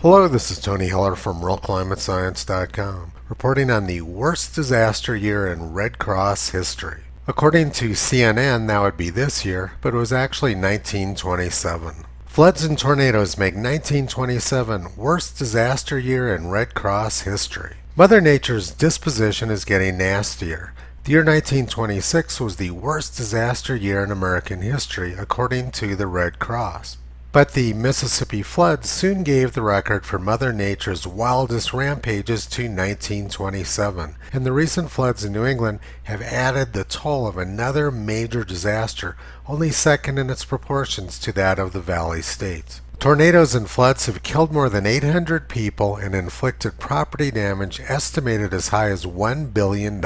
Hello, this is Tony Heller from RealClimateScience.com, reporting on the worst disaster year in Red Cross history. According to CNN, that would be this year, but it was actually 1927. Floods and tornadoes make 1927 worst disaster year in Red Cross history. Mother Nature's disposition is getting nastier. The year 1926 was the worst disaster year in American history, according to the Red Cross. But the Mississippi floods soon gave the record for Mother Nature's wildest rampages to 1927, and the recent floods in New England have added the toll of another major disaster, only second in its proportions to that of the Valley states. Tornadoes and floods have killed more than 800 people and inflicted property damage estimated as high as $1 billion.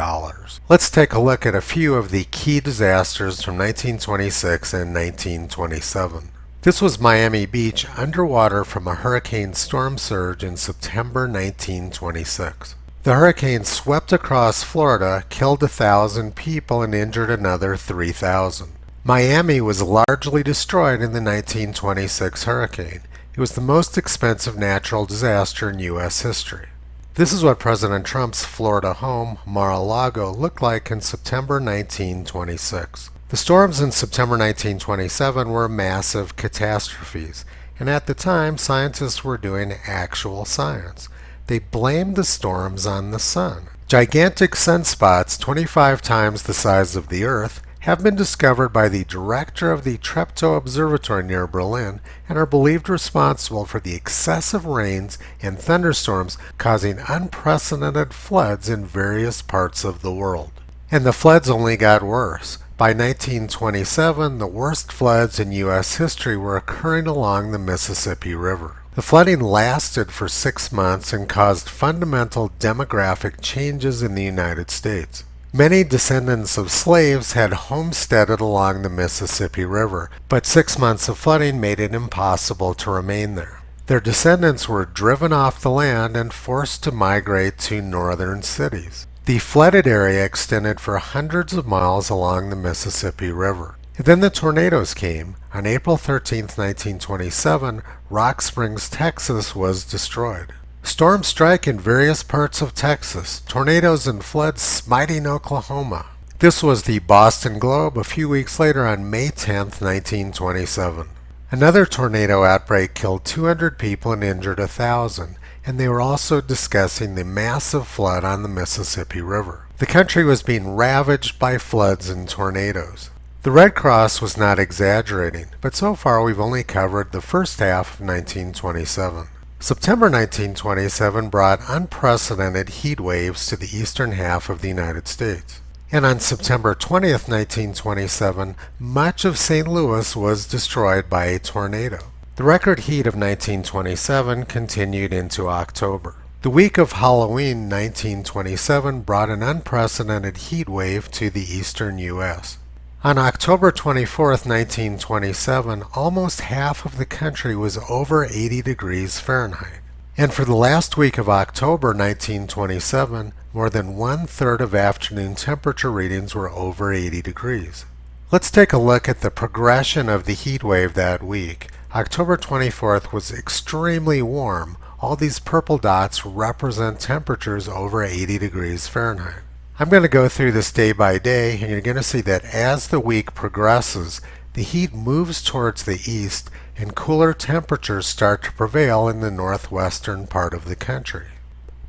Let's take a look at a few of the key disasters from 1926 and 1927. This was Miami Beach underwater from a hurricane storm surge in September 1926. The hurricane swept across Florida, killed 1,000 people, and injured another 3,000. Miami was largely destroyed in the 1926 hurricane. It was the most expensive natural disaster in U.S. history. This is what President Trump's Florida home, Mar-a-Lago, looked like in September 1926. The storms in September 1927 were massive catastrophes, and at the time, scientists were doing actual science. They blamed the storms on the sun. Gigantic sunspots, 25 times the size of the Earth, have been discovered by the director of the Treptow Observatory near Berlin and are believed responsible for the excessive rains and thunderstorms causing unprecedented floods in various parts of the world. And the floods only got worse. By 1927, the worst floods in U.S. history were occurring along the Mississippi River. The flooding lasted for 6 months and caused fundamental demographic changes in the United States. Many descendants of slaves had homesteaded along the Mississippi River, but 6 months of flooding made it impossible to remain there. Their descendants were driven off the land and forced to migrate to northern cities. The flooded area extended for hundreds of miles along the Mississippi River. And then the tornadoes came. On April 13, 1927, Rock Springs, Texas was destroyed. Storms strike in various parts of Texas, tornadoes and floods smiting Oklahoma. This was the Boston Globe a few weeks later on May 10, 1927. Another tornado outbreak killed 200 people and injured 1,000. And they were also discussing the massive flood on the Mississippi River. The country was being ravaged by floods and tornadoes. The Red Cross was not exaggerating, but so far we've only covered the first half of 1927. September 1927 brought unprecedented heat waves to the eastern half of the United States. And on September 20th, 1927, much of St. Louis was destroyed by a tornado. The record heat of 1927 continued into October. The week of Halloween 1927 brought an unprecedented heat wave to the eastern U.S. On October 24, 1927, almost half of the country was over 80 degrees Fahrenheit. And for the last week of October 1927, more than one-third of afternoon temperature readings were over 80 degrees. Let's take a look at the progression of the heat wave that week. October 24th was extremely warm. All these purple dots represent temperatures over 80 degrees Fahrenheit. I'm going to go through this day by day, and you're going to see that as the week progresses, the heat moves towards the east and cooler temperatures start to prevail in the northwestern part of the country.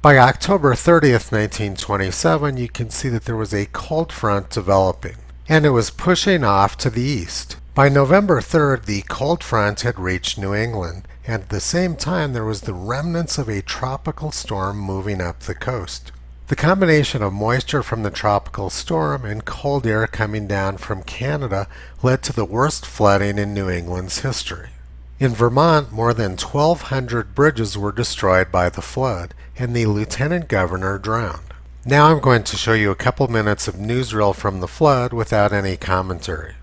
By October 30th, 1927, you can see that there was a cold front developing, and it was pushing off to the east. By November 3rd, the cold front had reached New England, and at the same time there was the remnants of a tropical storm moving up the coast. The combination of moisture from the tropical storm and cold air coming down from Canada led to the worst flooding in New England's history. In Vermont, more than 1,200 bridges were destroyed by the flood, and the lieutenant governor drowned. Now I'm going to show you a couple minutes of newsreel from the flood without any commentary.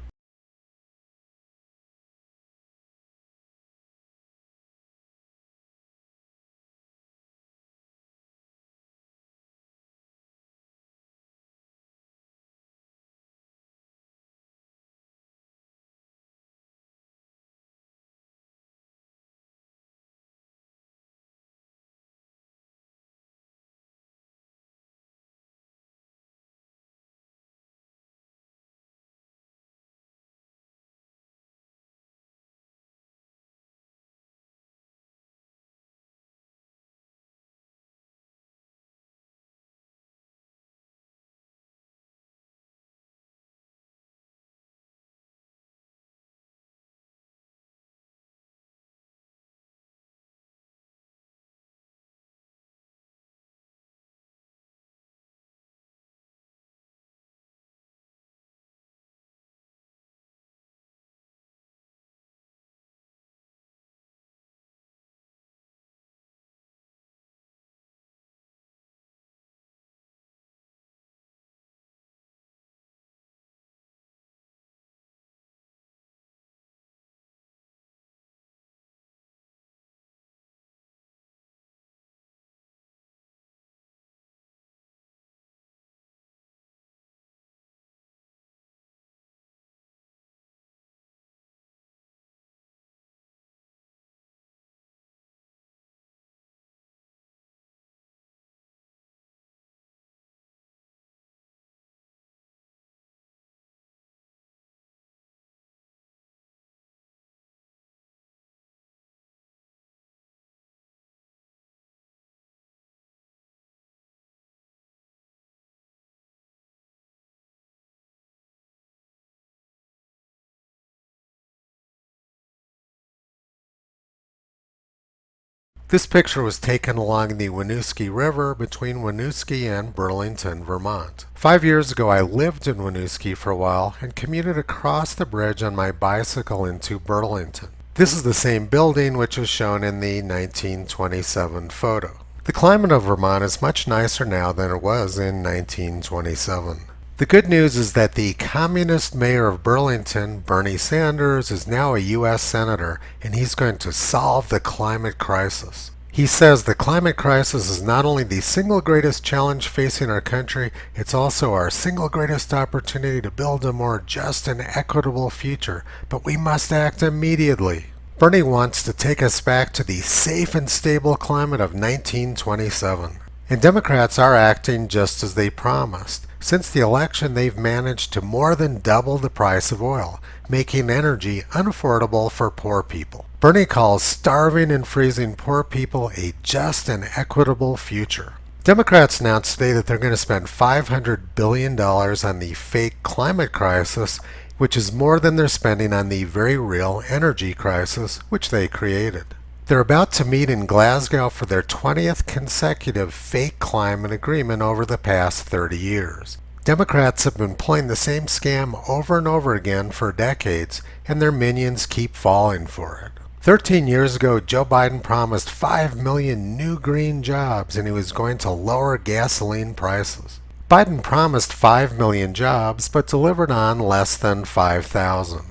This picture was taken along the Winooski River between Winooski and Burlington, Vermont. 5 years ago, I lived in Winooski for a while and commuted across the bridge on my bicycle into Burlington. This is the same building which was shown in the 1927 photo. The climate of Vermont is much nicer now than it was in 1927. The good news is that the communist mayor of Burlington, Bernie Sanders, is now a U.S. Senator, and he's going to solve the climate crisis. He says the climate crisis is not only the single greatest challenge facing our country, it's also our single greatest opportunity to build a more just and equitable future, but we must act immediately. Bernie wants to take us back to the safe and stable climate of 1927. And Democrats are acting just as they promised. Since the election, they've managed to more than double the price of oil, making energy unaffordable for poor people. Bernie calls starving and freezing poor people a just and equitable future. Democrats announced today that they're going to spend $500 billion on the fake climate crisis, which is more than they're spending on the very real energy crisis which they created. They're about to meet in Glasgow for their 20th consecutive fake climate agreement over the past 30 years. Democrats have been playing the same scam over and over again for decades, and their minions keep falling for it. 13 years ago, Joe Biden promised 5 million new green jobs, and he was going to lower gasoline prices. Biden promised 5 million jobs, but delivered on less than 5,000.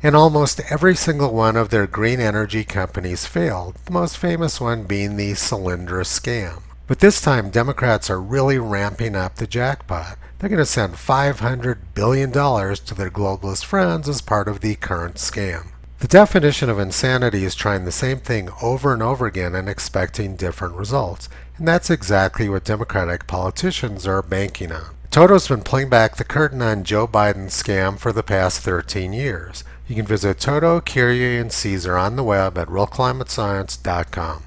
And almost every single one of their green energy companies failed, the most famous one being the Solyndra scam. But this time, Democrats are really ramping up the jackpot. They're going to send $500 billion to their globalist friends as part of the current scam. The definition of insanity is trying the same thing over and over again and expecting different results. And that's exactly what Democratic politicians are banking on. Toto's been pulling back the curtain on Joe Biden's scam for the past 13 years. You can visit Toto, Kyrie, and Caesar on the web at realclimatescience.com.